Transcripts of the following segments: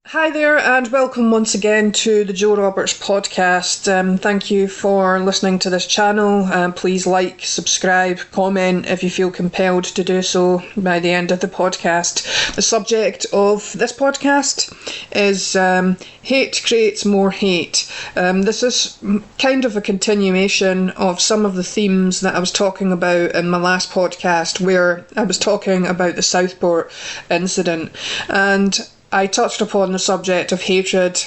Hi there, and welcome once again to the Joe Roberts podcast. Thank you for listening to this channel. Please like, subscribe, comment if you feel compelled to do so by the end of the podcast. The subject of this podcast is hate creates more hate. This is kind of a continuation of some of the themes that I was talking about in my last podcast, where I was talking about the Southport incident, and I touched upon the subject of hatred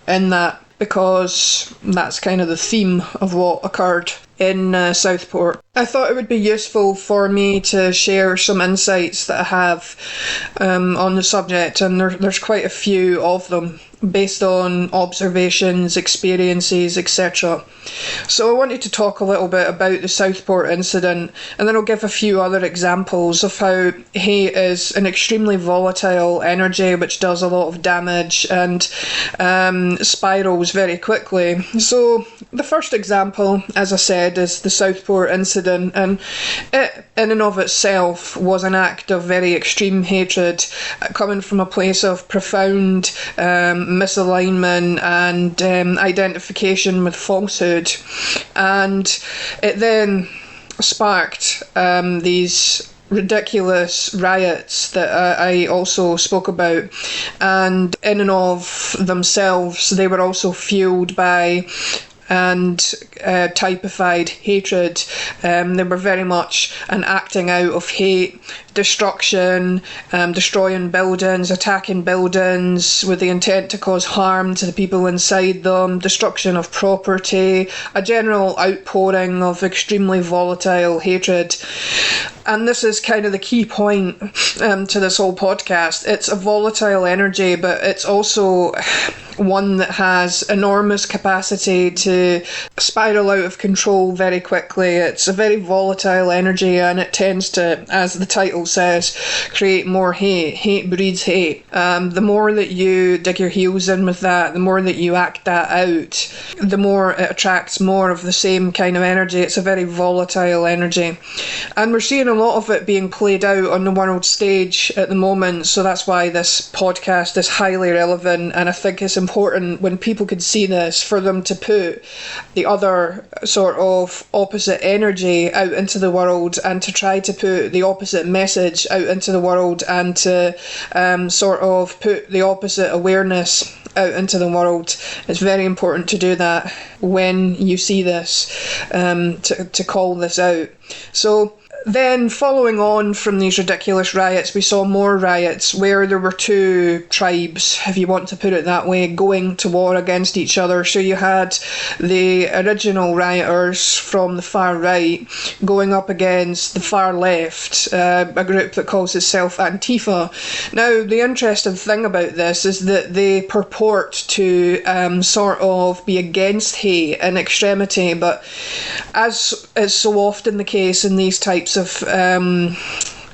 in that because that's kind of the theme of what occurred in Southport. I thought it would be useful for me to share some insights that I have on the subject, and there's quite a few of them based on observations, experiences, etc. So I wanted to talk a little bit about the Southport incident, and then I'll give a few other examples of how hate is an extremely volatile energy which does a lot of damage and spirals very quickly. So the first example, as I said, is the Southport incident, and it in and of itself was an act of very extreme hatred coming from a place of profound misalignment and identification with falsehood, and it then sparked these ridiculous riots that I also spoke about, and in and of themselves they were also fueled by and typified hatred. They were very much an acting out of hate, destruction, destroying buildings, attacking buildings with the intent to cause harm to the people inside them, destruction of property, a general outpouring of extremely volatile hatred. And this is kind of the key point to this whole podcast. It's a volatile energy, but it's also one that has enormous capacity to spiral out of control very quickly. It's a very volatile energy, and it tends to, as the title says, create more hate. Hate breeds hate. The more that you dig your heels in with that, the more that you act that out, the more it attracts more of the same kind of energy. It's a very volatile energy. And we're seeing a lot of it being played out on the world stage at the moment, so that's why this podcast is highly relevant, and I think it's important when people can see this for them to put the other sort of opposite energy out into the world, and to try to put the opposite message out into the world, and to sort of put the opposite awareness out into the world. It's very important to do that when you see this, to call this out. So then, following on from these ridiculous riots, we saw more riots where there were two tribes, if you want to put it that way, going to war against each other. So you had the original rioters from the far right going up against the far left, a group that calls itself Antifa. Now, the interesting thing about this is that they purport to sort of be against hate and extremity, but as is so often the case in these types of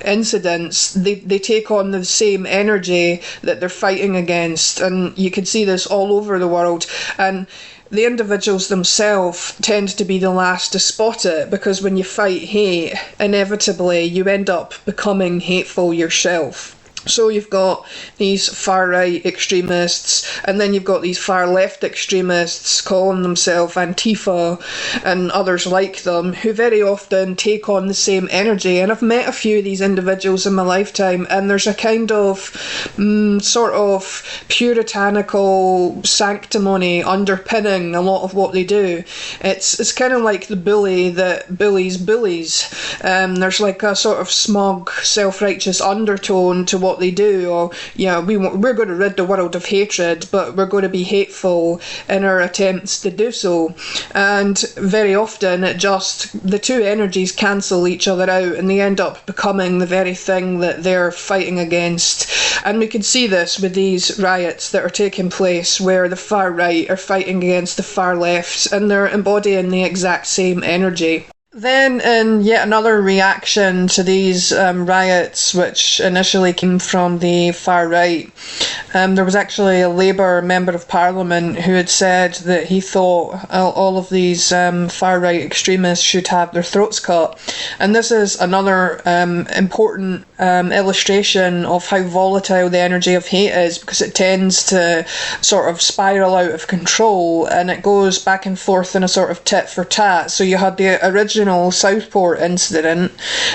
incidents, they take on the same energy that they're fighting against, and you can see this all over the world. And the individuals themselves tend to be the last to spot it, because when you fight hate, inevitably you end up becoming hateful yourself. So you've got these far-right extremists, and then you've got these far-left extremists calling themselves Antifa and others like them, who very often take on the same energy. And I've met a few of these individuals in my lifetime, and there's a kind of sort of puritanical sanctimony underpinning a lot of what they do. It's kind of like the bully that bullies bullies. There's like a sort of smug, self-righteous undertone to what they do, or we're going to rid the world of hatred, but we're going to be hateful in our attempts to do so. And very often the two energies cancel each other out, and they end up becoming the very thing that they're fighting against. And we can see this with these riots that are taking place, where the far right are fighting against the far left, and they're embodying the exact same energy. Then, in yet another reaction to these riots, which initially came from the far right, there was actually a Labour Member of Parliament who had said that he thought all of these far right extremists should have their throats cut. And this is another important illustration of how volatile the energy of hate is, because it tends to sort of spiral out of control and it goes back and forth in a sort of tit for tat. So you had the original Southport incident,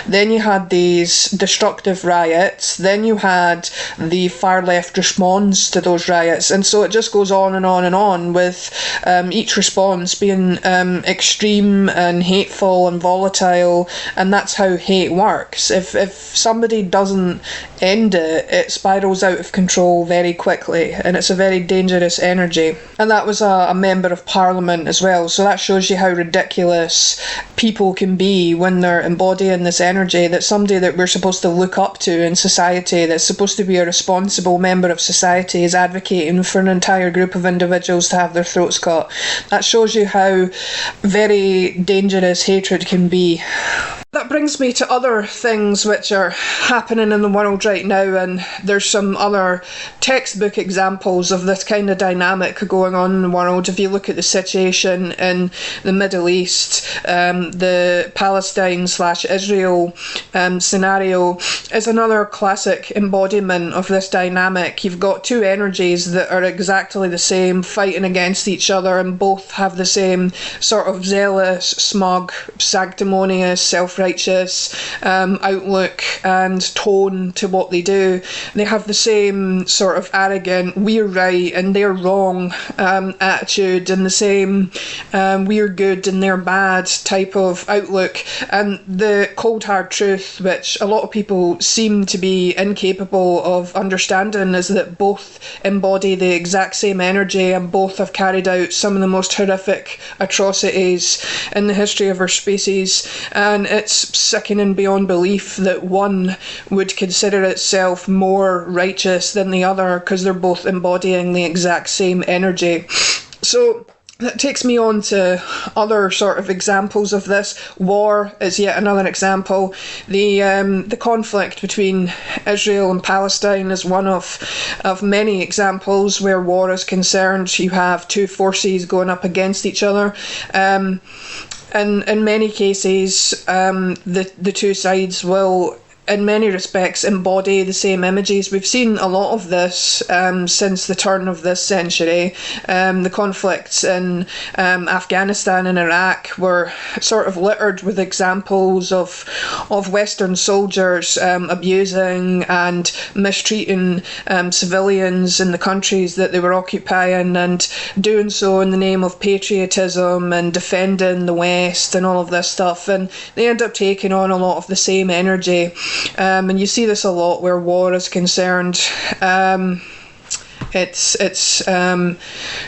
then you had these destructive riots, then you had the far left response to those riots, and so it just goes on and on and on, with each response being extreme and hateful and volatile. And that's how hate works. If somebody doesn't end it, it spirals out of control very quickly, and it's a very dangerous energy. And that was a member of parliament as well, so that shows you how ridiculous people can be when they're embodying this energy, that somebody that we're supposed to look up to in society, that's supposed to be a responsible member of society, is advocating for an entire group of individuals to have their throats cut. That shows you how very dangerous hatred can be. That brings me to other things which are happening in the world right now, and there's some other textbook examples of this kind of dynamic going on in the world. If you look at the situation in the Middle East, the Palestine/Israel scenario is another classic embodiment of this dynamic. You've got two energies that are exactly the same, fighting against each other, and both have the same sort of zealous, smug, sanctimonious, self-righteous outlook and tone to what they do. They have the same sort of arrogant, we're right and they're wrong attitude, and the same we're good and they're bad type of outlook. And the cold hard truth, which a lot of people seem to be incapable of understanding, is that both embody the exact same energy, and both have carried out some of the most horrific atrocities in the history of our species. And it's sickening beyond belief that one would consider itself more righteous than the other, because they're both embodying the exact same energy. So that takes me on to other sort of examples of this. War is yet another example. The conflict between Israel and Palestine is one of many examples where war is concerned. You have two forces going up against each other. And in many cases, the two sides will, in many respects, embody the same images. We've seen a lot of this since the turn of this century. The conflicts in Afghanistan and Iraq were sort of littered with examples of Western soldiers abusing and mistreating civilians in the countries that they were occupying, and doing so in the name of patriotism and defending the West and all of this stuff. And they end up taking on a lot of the same energy. And you see this a lot where war is concerned. It's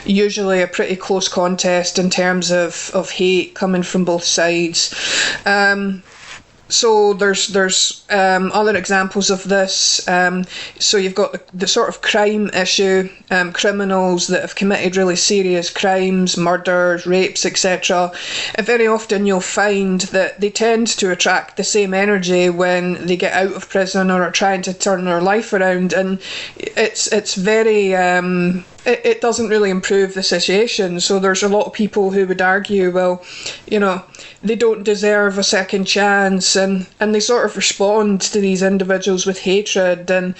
usually a pretty close contest in terms of hate coming from both sides. So there's other examples of this. So you've got the sort of crime issue, criminals that have committed really serious crimes, murders, rapes, etc. And very often you'll find that they tend to attract the same energy when they get out of prison or are trying to turn their life around, and it's very it doesn't really improve the situation. So there's a lot of people who would argue, well, you know, they don't deserve a second chance, and they sort of respond to these individuals with hatred, and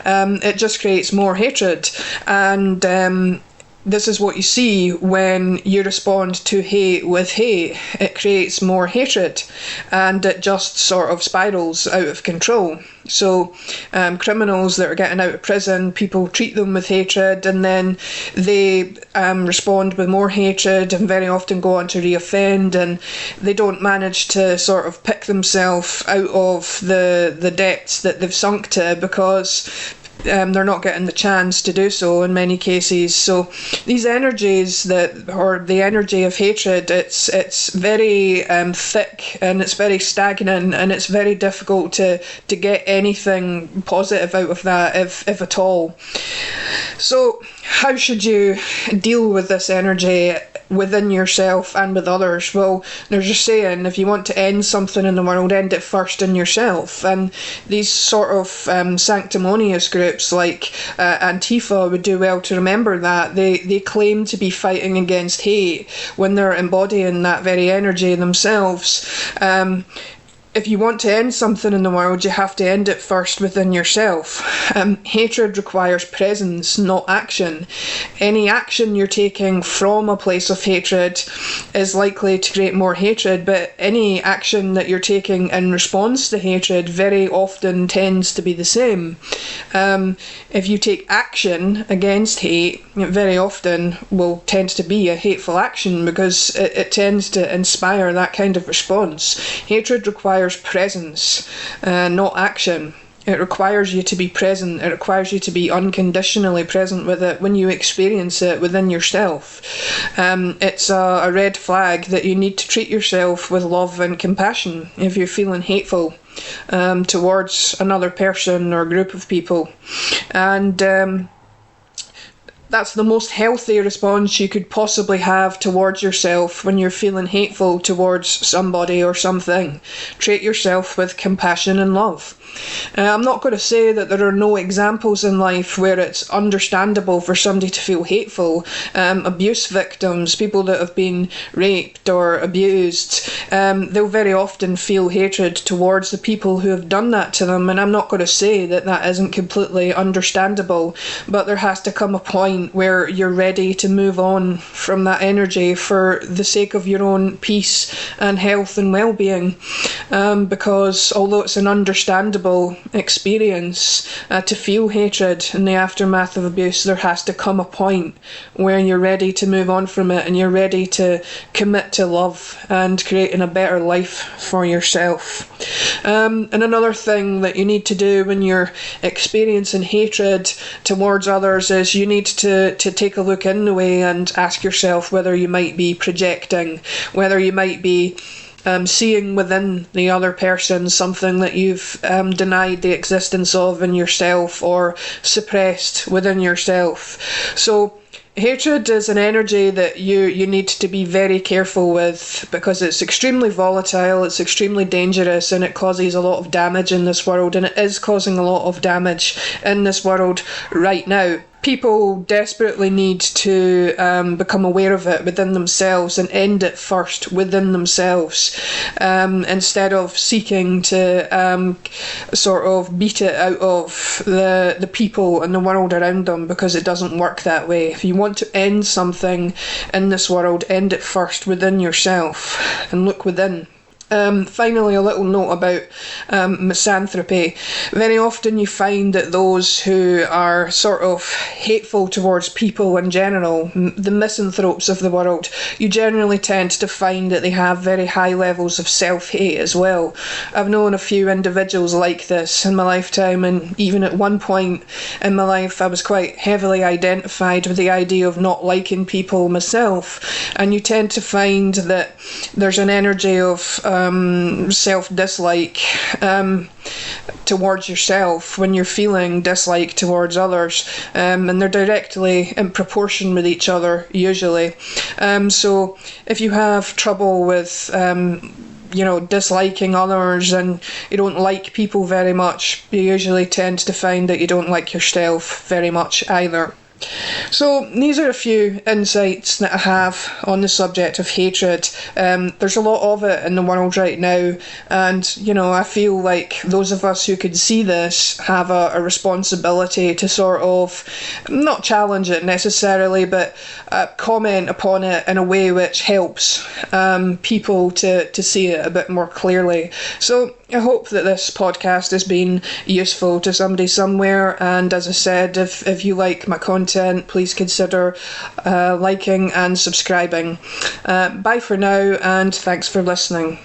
it just creates more hatred. And this is what you see when you respond to hate with hate. It creates more hatred, and it just sort of spirals out of control. So criminals that are getting out of prison, people treat them with hatred, and then they respond with more hatred and very often go on to reoffend, and they don't manage to sort of pick themselves out of the depths that they've sunk to, because they're not getting the chance to do so in many cases. So these energies or the energy of hatred, it's very thick, and it's very stagnant, and it's very difficult to get anything positive out of that, if at all. So how should you deal with this energy within yourself and with others? Well, there's a saying, if you want to end something in the world, end it first in yourself. And these sort of sanctimonious groups like Antifa would do well to remember that. They claim to be fighting against hate when they're embodying that very energy themselves. if you want to end something in the world, you have to end it first within yourself. Hatred requires presence, not action. Any action you're taking from a place of hatred is likely to create more hatred, but any action that you're taking in response to hatred very often tends to be the same. If you take action against hate, it very often will tend to be a hateful action because it tends to inspire that kind of response. Hatred requires presence, not action. It requires you to be present. It requires you to be unconditionally present with it when you experience it within yourself. It's a red flag that you need to treat yourself with love and compassion if you're feeling hateful towards another person or group of people. And that's the most healthy response you could possibly have towards yourself when you're feeling hateful towards somebody or something. Treat yourself with compassion and love. I'm not going to say that there are no examples in life where it's understandable for somebody to feel hateful. Abuse victims, people that have been raped or abused, they'll very often feel hatred towards the people who have done that to them, and I'm not going to say that that isn't completely understandable, but there has to come a point where you're ready to move on from that energy for the sake of your own peace and health and well-being, because although it's an understandable experience to feel hatred in the aftermath of abuse, there has to come a point where you're ready to move on from it and you're ready to commit to love and creating a better life for yourself. And another thing that you need to do when you're experiencing hatred towards others is you need to take a look in the way and ask yourself whether you might be projecting, whether you might be seeing within the other person something that you've denied the existence of in yourself or suppressed within yourself. So hatred is an energy that you need to be very careful with because it's extremely volatile, it's extremely dangerous, and it causes a lot of damage in this world, and it is causing a lot of damage in this world right now. People desperately need to become aware of it within themselves and end it first within themselves, instead of seeking to sort of beat it out of the people and the world around them, because it doesn't work that way. If you want to end something in this world, end it first within yourself and look within. Finally, a little note about misanthropy. Very often you find that those who are sort of hateful towards people in general, the misanthropes of the world, you generally tend to find that they have very high levels of self-hate as well. I've known a few individuals like this in my lifetime, and even at one point in my life I was quite heavily identified with the idea of not liking people myself, and you tend to find that there's an energy of self-dislike towards yourself when you're feeling dislike towards others, and they're directly in proportion with each other usually. So if you have trouble with disliking others and you don't like people very much, you usually tend to find that you don't like yourself very much either. So these are a few insights that I have on the subject of hatred. There's a lot of it in the world right now, and I feel like those of us who can see this have a responsibility to sort of not challenge it necessarily, but comment upon it in a way which helps people to see it a bit more clearly. So I hope that this podcast has been useful to somebody somewhere, and as I said, if you like my content, please consider liking and subscribing. Bye for now, and thanks for listening.